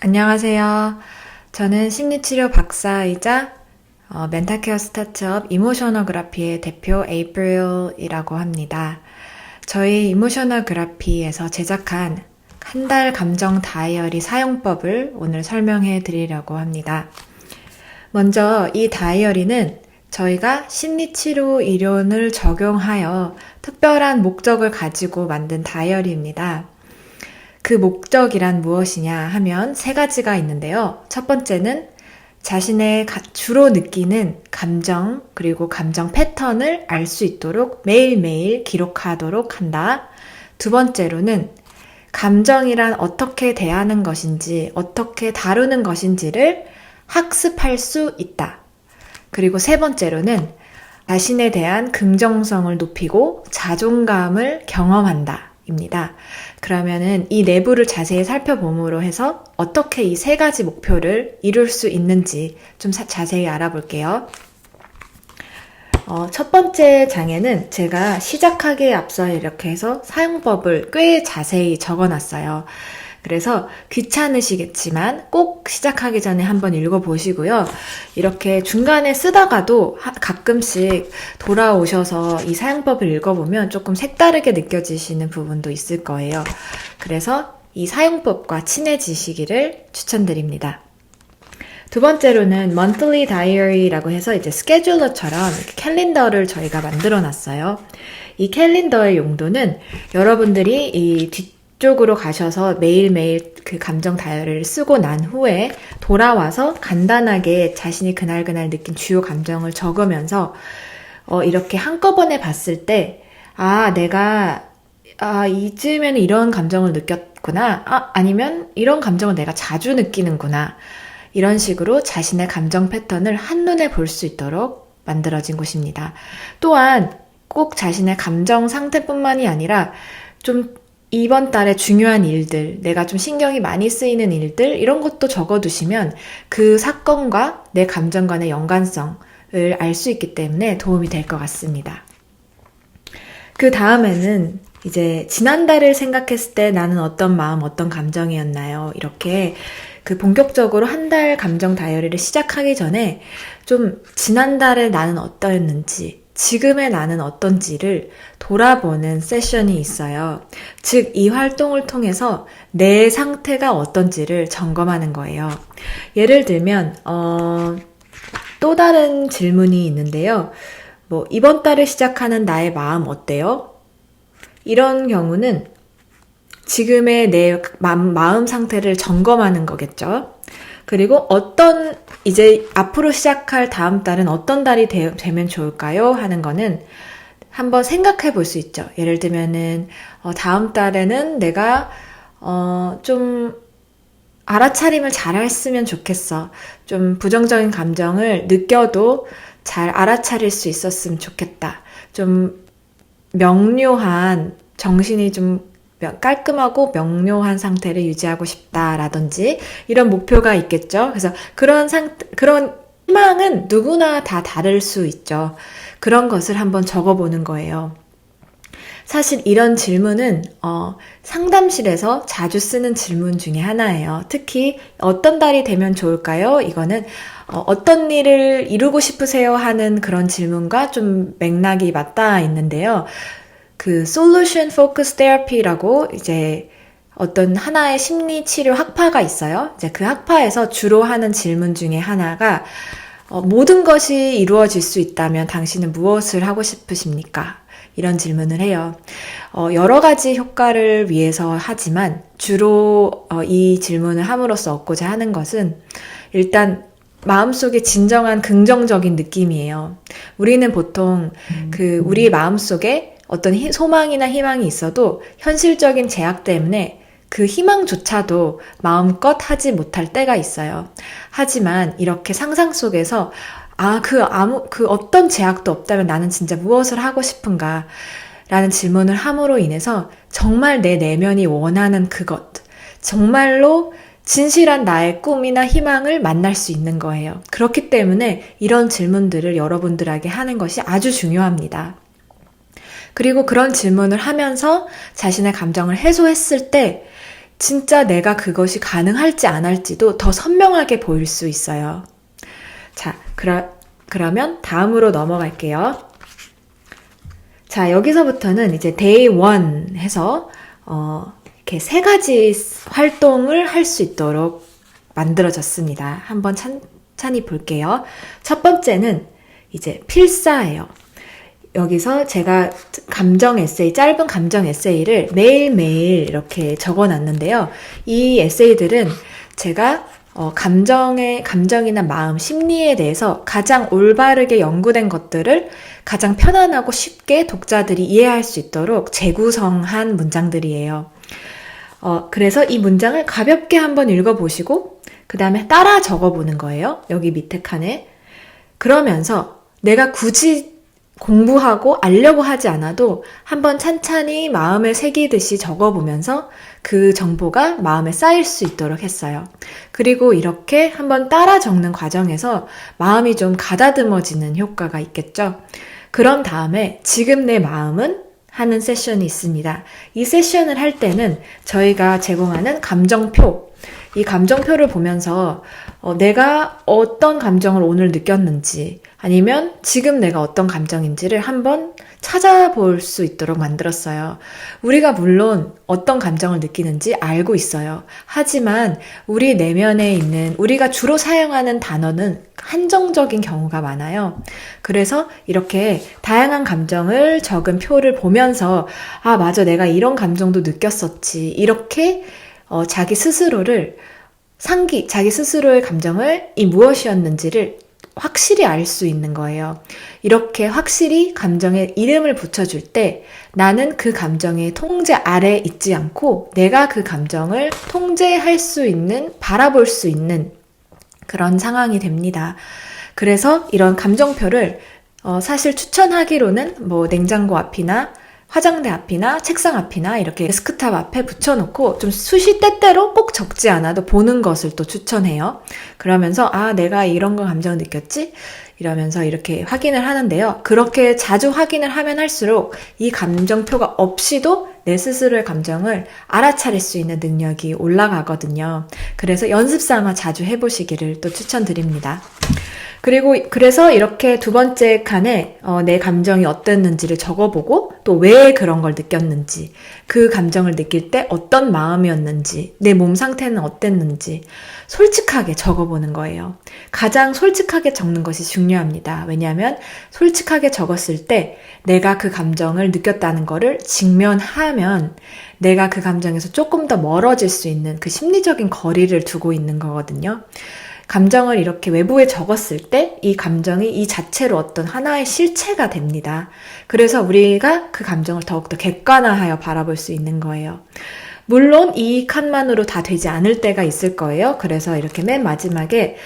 안녕하세요. 저는 심리치료 박사이자 멘탈케어 스타트업 이모셔널그라피의 대표 에이프릴이라고 합니다. 저희 이모셔널그라피에서 제작한 한 달 감정 다이어리 사용법을 오늘 설명해 드리려고 합니다. 먼저 이 다이어리는 저희가 심리치료 이론을 적용하여 특별한 목적을 가지고 만든 다이어리입니다. 그 목적이란 무엇이냐 하면 세 가지가 있는데요. 첫 번째는 자신의 주로 느끼는 감정 그리고 감정 패턴을 알 수 있도록 매일매일 기록하도록 한다. 두 번째로는 감정이란 어떻게 대하는 것인지 어떻게 다루는 것인지를 학습할 수 있다. 그리고 세 번째로는 자신에 대한 긍정성을 높이고 자존감을 경험한다. 입니다. 그러면은 이 내부를 자세히 살펴봄으로 해서 어떻게 이 세 가지 목표를 이룰 수 있는지 좀 자세히 알아볼게요. 첫 번째 장에는 제가 시작하기에 앞서 이렇게 해서 사용법을 꽤 자세히 적어놨어요. 그래서 귀찮으시겠지만 꼭 시작하기 전에 한번 읽어보시고요. 이렇게 중간에 쓰다가도 가끔씩 돌아오셔서 이 사용법을 읽어보면 조금 색다르게 느껴지시는 부분도 있을 거예요. 그래서 이 사용법과 친해지시기를 추천드립니다. 두 번째로는 monthly diary라고 해서 이제 스케줄러처럼 캘린더를 저희가 만들어 놨어요. 이 캘린더의 용도는 여러분들이 이 뒤쪽으로 가셔서 매일매일 그 감정 다이어리를 쓰고 난 후에 돌아와서 간단하게 자신이 그날 느낀 주요 감정을 적으면서 이렇게 한꺼번에 봤을 때 내가 이쯤에는 이런 감정을 느꼈구나. 아니면 이런 감정을 내가 자주 느끼는구나. 이런 식으로 자신의 감정 패턴을 한눈에 볼 수 있도록 만들어진 곳입니다. 또한 꼭 자신의 감정 상태뿐만이 아니라 좀 이번 달에 중요한 일들, 내가 좀 신경이 많이 쓰이는 일들, 이런 것도 적어두시면 그 사건과 내 감정 간의 연관성을 알 수 있기 때문에 도움이 될 것 같습니다. 그 다음에는 이제 지난달을 생각했을 때 나는 어떤 마음, 어떤 감정이었나요? 이렇게 그 본격적으로 한 달 감정 다이어리를 시작하기 전에 좀 지난달에 나는 어떠했는지, 지금의 나는 어떤지를 돌아보는 세션이 있어요. 즉, 이 활동을 통해서 내 상태가 어떤지를 점검하는 거예요. 예를 들면, 또 다른 질문이 있는데요. 이번 달을 시작하는 나의 마음 어때요? 이런 경우는 지금의 내 마음 상태를 점검하는 거겠죠. 그리고 이제 앞으로 시작할 다음 달은 어떤 달이 되면 좋을까요? 하는 거는 한번 생각해 볼 수 있죠. 예를 들면은, 다음 달에는 내가, 좀 알아차림을 잘 했으면 좋겠어. 좀 부정적인 감정을 느껴도 잘 알아차릴 수 있었으면 좋겠다. 좀 명료한, 정신이 좀 깔끔하고 명료한 상태를 유지하고 싶다라든지 이런 목표가 있겠죠. 그래서 그런 희망은 누구나 다 다를 수 있죠. 그런 것을 한번 적어보는 거예요. 사실 이런 질문은 상담실에서 자주 쓰는 질문 중에 하나예요. 특히 어떤 달이 되면 좋을까요? 이거는 어떤 일을 이루고 싶으세요? 하는 그런 질문과 좀 맥락이 맞닿아 있는데요. 그 Solution Focus Therapy라고 이제 어떤 하나의 심리 치료 학파가 있어요. 이제 그 학파에서 주로 하는 질문 중에 하나가 모든 것이 이루어질 수 있다면 당신은 무엇을 하고 싶으십니까? 이런 질문을 해요. 여러 가지 효과를 위해서 하지만 주로 이 질문을 함으로써 얻고자 하는 것은 일단 마음속에 진정한 긍정적인 느낌이에요. 우리는 보통 우리 마음속에 어떤 소망이나 희망이 있어도 현실적인 제약 때문에 그 희망조차도 마음껏 하지 못할 때가 있어요. 하지만 이렇게 상상 속에서 그 어떤 제약도 없다면 나는 진짜 무엇을 하고 싶은가? 라는 질문을 함으로 인해서 정말 내 내면이 원하는 그것, 정말로 진실한 나의 꿈이나 희망을 만날 수 있는 거예요. 그렇기 때문에 이런 질문들을 여러분들에게 하는 것이 아주 중요합니다. 그리고 그런 질문을 하면서 자신의 감정을 해소했을 때 진짜 내가 그것이 가능할지 안 할지도 더 선명하게 보일 수 있어요. 자, 그러면 다음으로 넘어갈게요. 자, 여기서부터는 이제 day 1 해서 이렇게 3가지 활동을 할 수 있도록 만들어졌습니다. 한번 찬찬히 볼게요. 첫 번째는 이제 필사예요. 여기서 제가 짧은 감정 에세이를 매일매일 이렇게 적어 놨는데요. 이 에세이들은 제가 감정이나 마음, 심리에 대해서 가장 올바르게 연구된 것들을 가장 편안하고 쉽게 독자들이 이해할 수 있도록 재구성한 문장들이에요. 그래서 이 문장을 가볍게 한번 읽어보시고 그 다음에 따라 적어보는 거예요. 여기 밑에 칸에. 그러면서 내가 굳이 공부하고 알려고 하지 않아도 한번 찬찬히 마음에 새기듯이 적어보면서 그 정보가 마음에 쌓일 수 있도록 했어요. 그리고 이렇게 한번 따라 적는 과정에서 마음이 좀 가다듬어지는 효과가 있겠죠. 그런 다음에 지금 내 마음은 하는 세션이 있습니다. 이 세션을 할 때는 저희가 제공하는 감정표, 이 감정표를 보면서 내가 어떤 감정을 오늘 느꼈는지 아니면 지금 내가 어떤 감정인지를 한번 찾아볼 수 있도록 만들었어요. 우리가 물론 어떤 감정을 느끼는지 알고 있어요. 하지만 우리 내면에 있는 우리가 주로 사용하는 단어는 한정적인 경우가 많아요. 그래서 이렇게 다양한 감정을 적은 표를 보면서 아, 맞아, 내가 이런 감정도 느꼈었지. 이렇게 자기 스스로의 감정을 무엇이었는지를 확실히 알 수 있는 거예요. 이렇게 확실히 감정에 이름을 붙여줄 때 나는 그 감정의 통제 아래 있지 않고 내가 그 감정을 통제할 수 있는, 바라볼 수 있는 그런 상황이 됩니다. 그래서 이런 감정표를 사실 추천하기로는 뭐 냉장고 앞이나 화장대 앞이나 책상 앞이나 이렇게 데스크탑 앞에 붙여놓고 좀 수시때때로 꼭 적지 않아도 보는 것을 또 추천해요. 그러면서 아, 내가 이런 걸 감정을 느꼈지? 이러면서 이렇게 확인을 하는데요. 그렇게 자주 확인을 하면 할수록 이 감정표가 없이도 내 스스로의 감정을 알아차릴 수 있는 능력이 올라가거든요. 그래서 연습 삼아 자주 해보시기를 또 추천드립니다. 그래서 이렇게 두 번째 칸에 내 감정이 어땠는지를 적어보고 또 왜 그런 걸 느꼈는지, 그 감정을 느낄 때 어떤 마음이었는지, 내 몸 상태는 어땠는지 솔직하게 적어보는 거예요. 가장 솔직하게 적는 것이 중요합니다. 왜냐하면 솔직하게 적었을 때 내가 그 감정을 느꼈다는 거를 직면하면 내가 그 감정에서 조금 더 멀어질 수 있는 그 심리적인 거리를 두고 있는 거거든요. 감정을 이렇게 외부에 적었을 때 이 감정이 이 자체로 어떤 하나의 실체가 됩니다. 그래서 우리가 그 감정을 더욱더 객관화하여 바라볼 수 있는 거예요. 물론 이 칸만으로 다 되지 않을 때가 있을 거예요. 그래서 이렇게 맨 마지막에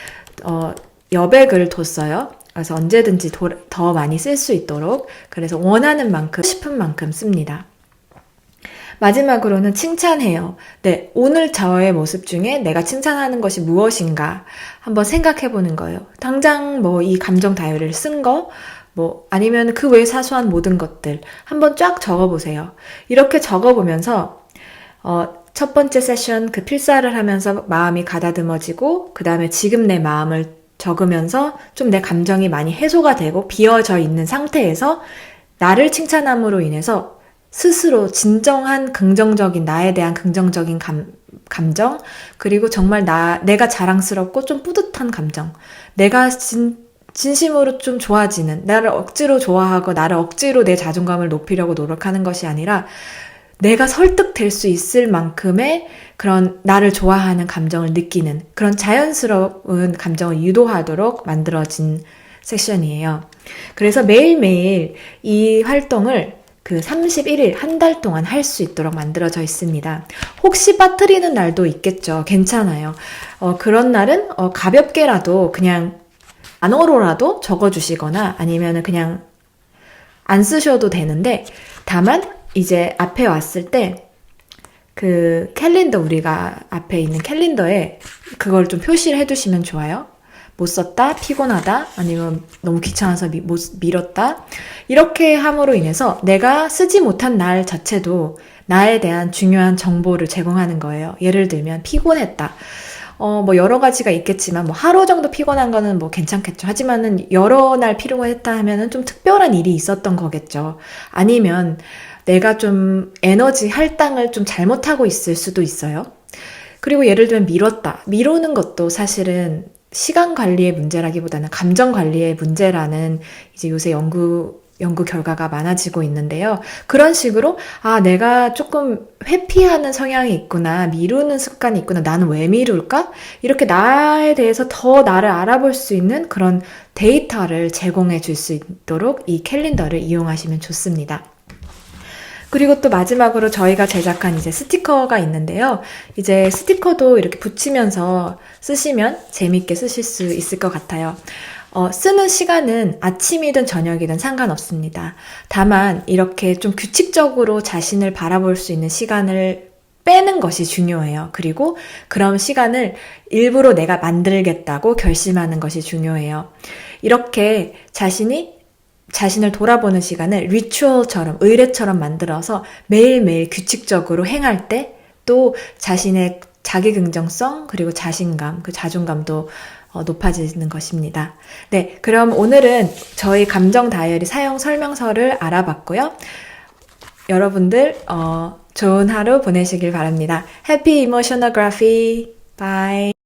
여백을 뒀어요. 그래서 언제든지 더 많이 쓸 수 있도록, 그래서 원하는 만큼, 싶은 만큼 씁니다. 마지막으로는 칭찬해요. 네, 오늘 저의 모습 중에 내가 칭찬하는 것이 무엇인가 한번 생각해 보는 거예요. 당장 뭐 이 감정 다이어리를 쓴 거, 뭐 아니면 그 외 사소한 모든 것들 한번 쫙 적어보세요. 이렇게 적어보면서 첫 번째 세션 그 필사를 하면서 마음이 가다듬어지고 그 다음에 지금 내 마음을 적으면서 좀 내 감정이 많이 해소가 되고 비어져 있는 상태에서 나를 칭찬함으로 인해서 스스로 진정한 긍정적인, 나에 대한 긍정적인 감정, 그리고 정말 내가 자랑스럽고 좀 뿌듯한 감정, 내가 진심으로 좀 좋아지는, 나를 억지로 좋아하고 나를 억지로 내 자존감을 높이려고 노력하는 것이 아니라 내가 설득될 수 있을 만큼의 그런 나를 좋아하는 감정을 느끼는 그런 자연스러운 감정을 유도하도록 만들어진 세션이에요. 그래서 매일매일 이 활동을 그 31일, 한 달 동안 할 수 있도록 만들어져 있습니다. 혹시 빠뜨리는 날도 있겠죠. 괜찮아요. 그런 날은 가볍게라도 그냥 안어로라도 적어주시거나 아니면 그냥 안 쓰셔도 되는데, 다만 이제 앞에 왔을 때 그 캘린더, 우리가 앞에 있는 캘린더에 그걸 좀 표시를 해두시면 좋아요. 못 썼다, 피곤하다, 아니면 너무 귀찮아서 미뤘다. 이렇게 함으로 인해서 내가 쓰지 못한 날 자체도 나에 대한 중요한 정보를 제공하는 거예요. 예를 들면 피곤했다. 뭐 여러 가지가 있겠지만 뭐 하루 정도 피곤한 거는 뭐 괜찮겠죠. 하지만은 여러 날 피곤했다 하면은 좀 특별한 일이 있었던 거겠죠. 아니면 내가 좀 에너지 할당을 좀 잘못하고 있을 수도 있어요. 그리고 예를 들면 미뤘다. 미루는 것도 사실은 시간 관리의 문제라기보다는 감정 관리의 문제라는 이제 요새 연구 결과가 많아지고 있는데요. 그런 식으로, 아, 내가 조금 회피하는 성향이 있구나, 미루는 습관이 있구나, 나는 왜 미룰까? 이렇게 나에 대해서 더 나를 알아볼 수 있는 그런 데이터를 제공해 줄 수 있도록 이 캘린더를 이용하시면 좋습니다. 그리고 또 마지막으로 저희가 제작한 이제 스티커가 있는데요. 이제 스티커도 이렇게 붙이면서 쓰시면 재밌게 쓰실 수 있을 것 같아요. 쓰는 시간은 아침이든 저녁이든 상관없습니다. 다만 이렇게 좀 규칙적으로 자신을 바라볼 수 있는 시간을 빼는 것이 중요해요. 그리고 그런 시간을 일부러 내가 만들겠다고 결심하는 것이 중요해요. 이렇게 자신을 돌아보는 시간을 리추얼처럼, 의례처럼 만들어서 매일매일 규칙적으로 행할 때 또 자신의 자기 긍정성, 그리고 자신감, 그 자존감도 높아지는 것입니다. 네, 그럼 오늘은 저희 감정 다이어리 사용 설명서를 알아봤고요. 여러분들 좋은 하루 보내시길 바랍니다. Happy Emotionography. Bye.